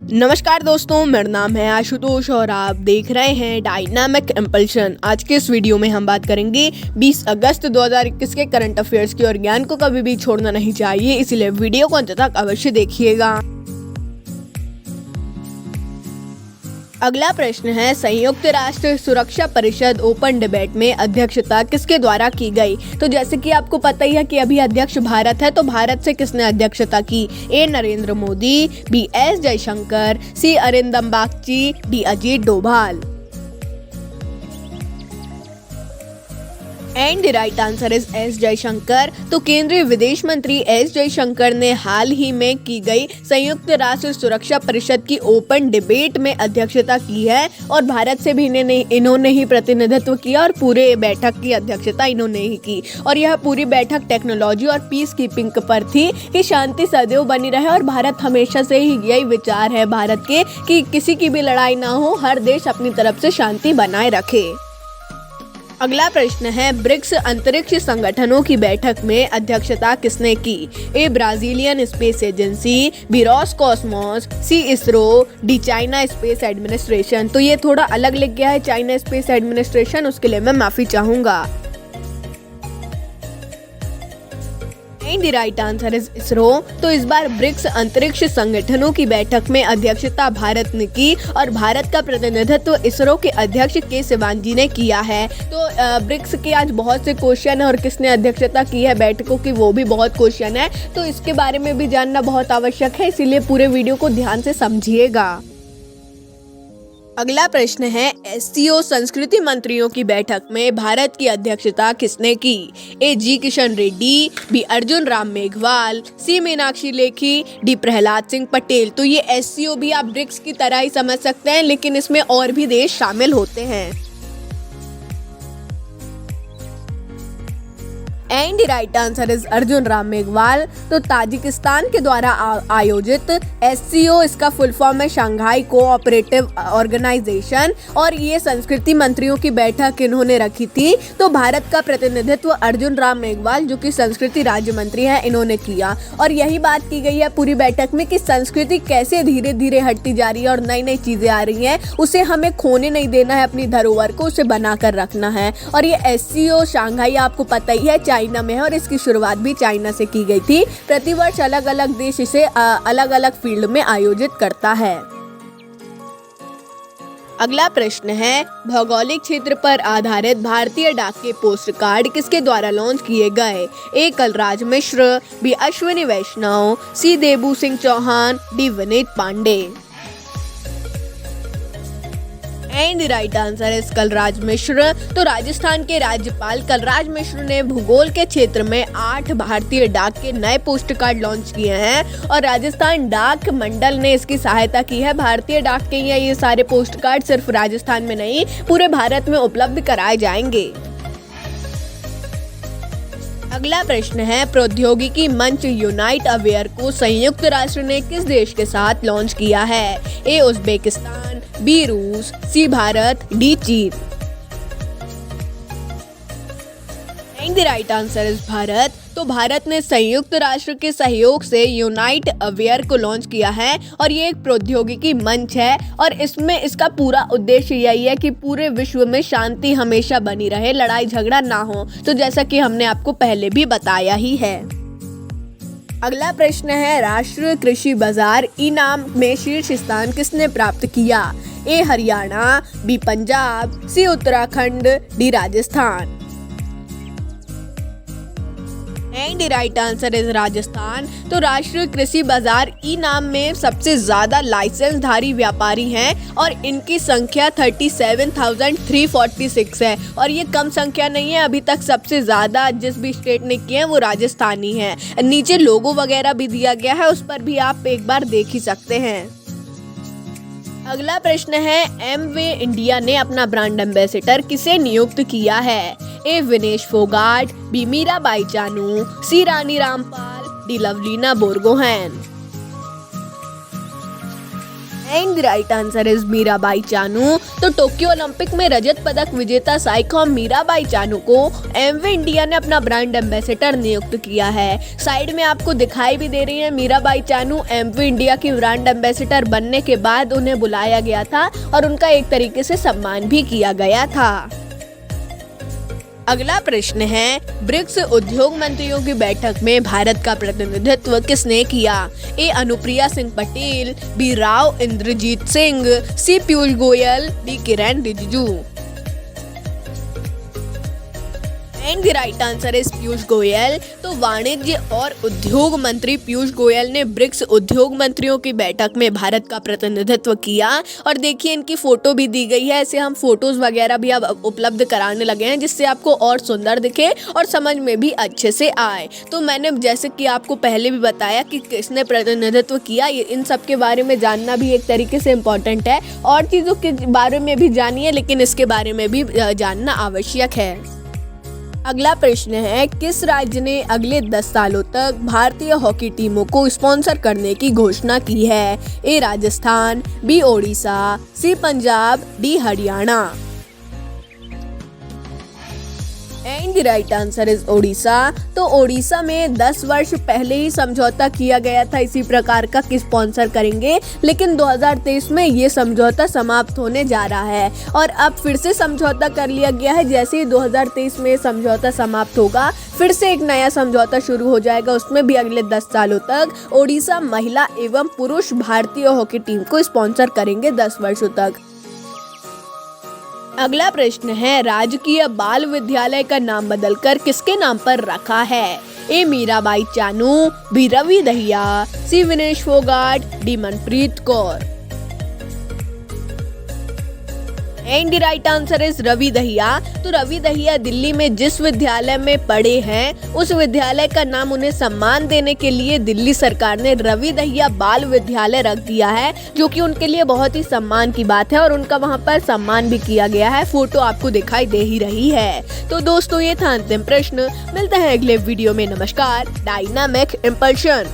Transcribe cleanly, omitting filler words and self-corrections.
नमस्कार दोस्तों, मेरा नाम है आशुतोष और आप देख रहे हैं डायनामिक इम्पल्शन। आज के इस वीडियो में हम बात करेंगे 20 अगस्त 2021 के करंट अफेयर्स की और ज्ञान को कभी भी छोड़ना नहीं चाहिए, इसलिए वीडियो को अंत तक अवश्य देखिएगा। अगला प्रश्न है, संयुक्त राष्ट्र सुरक्षा परिषद ओपन डिबेट में अध्यक्षता किसके द्वारा की गई? तो जैसे कि आपको पता ही है कि अभी अध्यक्ष भारत है, तो भारत से किसने अध्यक्षता की? A Narendra Modi, B S Jaishankar, C Arindam Bagchi, D Ajit Doval. And the right answer is S Jaishankar. तो केंद्रीय विदेश मंत्री एस जयशंकर ने हाल ही में की गई संयुक्त राष्ट्र सुरक्षा परिषद की ओपन डिबेट में अध्यक्षता की है और भारत से भी इन्होंने ही प्रतिनिधित्व किया और पूरे बैठक की अध्यक्षता इन्होंने ही की। और यह पूरी बैठक टेक्नोलॉजी और पीस कीपिंग पर थी कि शांति सदैव बनी रहे और भारत हमेशा से ही यही विचार है भारत के कि किसी की भी लड़ाई ना हो, हर देश अपनी तरफ से शांति बनाए रखे। अगला प्रश्न है, ब्रिक्स अंतरिक्ष संगठनों की बैठक में अध्यक्षता किसने की? A Brazilian space agency, B Roscosmos, C ISRO, D China space administration. तो ये थोड़ा अलग लिख गया है चाइना स्पेस एडमिनिस्ट्रेशन, उसके लिए मैं माफी चाहूंगा। The right answer is ISRO. तो इस बार ब्रिक्स अंतरिक्ष संगठनों की बैठक में अध्यक्षता भारत ने की और भारत का प्रतिनिधित्व इसरो के अध्यक्ष के सिवान जी ने किया है। तो ब्रिक्स के आज बहुत से क्वेश्चन है और किसने अध्यक्षता की है बैठकों की, वो भी बहुत क्वेश्चन है, तो इसके बारे में भी जानना बहुत आवश्यक है, इसीलिए पूरे वीडियो को ध्यान से समझिएगा। अगला प्रश्न है, एससीओ संस्कृति मंत्रियों की बैठक में भारत की अध्यक्षता किसने की? ए जी किशन रेड्डी, बी अर्जुन राम मेघवाल, सी मीनाक्षी लेखी, डी प्रहलाद सिंह पटेल। तो ये एससीओ भी आप ब्रिक्स की तरह ही समझ सकते हैं, लेकिन इसमें और भी देश शामिल होते हैं। And the right answer is Arjun Ram Meghwal. तो ताजिकिस्तान के द्वारा आयोजित एससीओ, इसका फुल फॉर्म है शंघाई कोऑपरेटिव ऑर्गेनाइजेशन, और ये संस्कृति मंत्रियों की बैठक इन्होंने रखी थी। तो भारत का प्रतिनिधित्व अर्जुन राम मेघवाल, जो कि संस्कृति राज्य मंत्री हैं, इन्होंने किया। और यही बात की गई है पूरी बैठक में कि संस्कृति कैसे धीरे धीरे हटती जा रही है और नई नई चीजें आ रही हैं, उसे हमें खोने नहीं देना है, अपनी धरोहर को उसे बनाकर रखना है। और ये एससीओ शंघाई आपको पता ही है चाइना में है और इसकी शुरुआत भी चाइना से की गई थी। प्रतिवर्ष अलग अलग देश इसे अलग अलग फील्ड में आयोजित करता है। अगला प्रश्न है, भौगोलिक क्षेत्र पर आधारित भारतीय डाक के पोस्ट कार्ड किसके द्वारा लॉन्च किए गए? A Kalraj Mishra, B Ashwini Vaishnaw, C Debu Singh Chauhan, D Vineet Pandey. And right answer is Kalraj Mishra. तो राजस्थान के राज्यपाल कलराज मिश्र ने भूगोल के क्षेत्र में 8 भारतीय डाक के नए पोस्ट कार्ड लॉन्च किए हैं और राजस्थान डाक मंडल ने इसकी सहायता की है। भारतीय डाक के ये सारे पोस्ट कार्ड सिर्फ राजस्थान में नहीं, पूरे भारत में उपलब्ध कराए जाएंगे। अगला प्रश्न है, प्रौद्योगिकी मंच यूनाइट अवेयर को संयुक्त राष्ट्र ने किस देश के साथ लॉन्च किया है? ए उज्बेकिस्तान, बी रूस, सी भारत, डी चीन। And the right answer is Bharat. तो भारत ने संयुक्त राष्ट्र के सहयोग से यूनाइट अवेयर को लॉन्च किया है और ये एक प्रौद्योगिकी मंच है और इसमें इसका पूरा उद्देश्य यही है कि पूरे विश्व में शांति हमेशा बनी रहे, लड़ाई झगड़ा ना हो। तो जैसा कि हमने आपको पहले भी बताया ही है। अगला प्रश्न है, राष्ट्रीय कृषि बाजार इनाम में शीर्ष स्थान किसने प्राप्त किया? A Haryana, B Punjab, C Uttarakhand, D Rajasthan. And right answer is Rajasthan. तो राष्ट्रीय कृषि बाजार इनाम में सबसे ज्यादा लाइसेंसधारी व्यापारी हैं और इनकी संख्या 37,346 है और ये कम संख्या नहीं है। अभी तक सबसे ज्यादा जिस भी स्टेट ने किए हैं वो राजस्थानी है। नीचे लोगो वगैरह भी दिया गया है, उस पर भी आप एक बार देख ही सकते हैं। अगला प्रश्न है, एमवे इंडिया ने अपना ब्रांड एम्बेसडर किसे नियुक्त किया है? A Vinesh Phogat, B Mirabai Chanu, C Rani Rampal, D Lovlina Borgohain. And the right answer is Mirabai Chanu. तो टोक्यो ओलंपिक में रजत पदक विजेता साइखॉम मीराबाई चानू को एमवे इंडिया ने अपना ब्रांड एम्बेसडर नियुक्त किया है। साइड में आपको दिखाई भी दे रही है मीराबाई चानू एमवे इंडिया की ब्रांड एम्बेसडर बनने के बाद उन्हें बुलाया गया था और उनका एक तरीके से सम्मान भी किया गया था। अगला प्रश्न है, ब्रिक्स उद्योग मंत्रियों की बैठक में भारत का प्रतिनिधित्व किसने किया? A Anupriya Singh Patel, B Rao Inderjit Singh, C Piyush Goyal, D Kiren Rijiju. And the right answer is Piyush Goyal. तो वाणिज्य और उद्योग मंत्री पीयूष गोयल ने ब्रिक्स उद्योग मंत्रियों की बैठक में भारत का प्रतिनिधित्व किया और देखिए इनकी फोटो भी दी गई है। ऐसे हम फोटोज वगैरह भी अब उपलब्ध कराने लगे हैं जिससे आपको और सुंदर दिखे और समझ में भी अच्छे से आए। तो मैंने जैसे कि आपको पहले भी बताया कि किसने प्रतिनिधित्व किया, ये इन सब के बारे में जानना भी एक तरीके से इम्पोर्टेंट है। और चीज़ों के बारे में भी जानिए लेकिन इसके बारे में भी जानना आवश्यक है। अगला प्रश्न है, किस राज्य ने अगले 10 सालों तक भारतीय हॉकी टीमों को स्पॉन्सर करने की घोषणा की है? A Rajasthan, B Odisha, C Punjab, D Haryana. And the right answer is Odisha. तो ओडिशा में 10 वर्ष पहले ही समझौता किया गया था इसी प्रकार का कि स्पॉन्सर करेंगे, लेकिन 2023 में ये समझौता समाप्त होने जा रहा है और अब फिर से समझौता कर लिया गया है। जैसे ही 2023 में समझौता समाप्त होगा फिर से एक नया समझौता शुरू हो जाएगा, उसमें भी अगले 10 सालों तक ओडिशा महिला एवं पुरुष भारतीय हॉकी टीम को स्पॉन्सर करेंगे 10 वर्षों तक। अगला प्रश्न है, राजकीय बाल विद्यालय का नाम बदलकर किसके नाम पर रखा है? A Mirabai Chanu, B Ravi Dahiya, C Vinesh Phogat, D Manpreet Kaur. And the right answer is Ravi Dahiya. तो रवि दहिया दिल्ली में जिस विद्यालय में पढ़े हैं उस विद्यालय का नाम उन्हें सम्मान देने के लिए दिल्ली सरकार ने रवि दहिया बाल विद्यालय रख दिया है, जो कि उनके लिए बहुत ही सम्मान की बात है और उनका वहां पर सम्मान भी किया गया है। फोटो आपको दिखाई दे ही रही है। तो दोस्तों ये था अंतिम प्रश्न। मिलते हैं अगले वीडियो में। नमस्कार। Dynamic impulsion.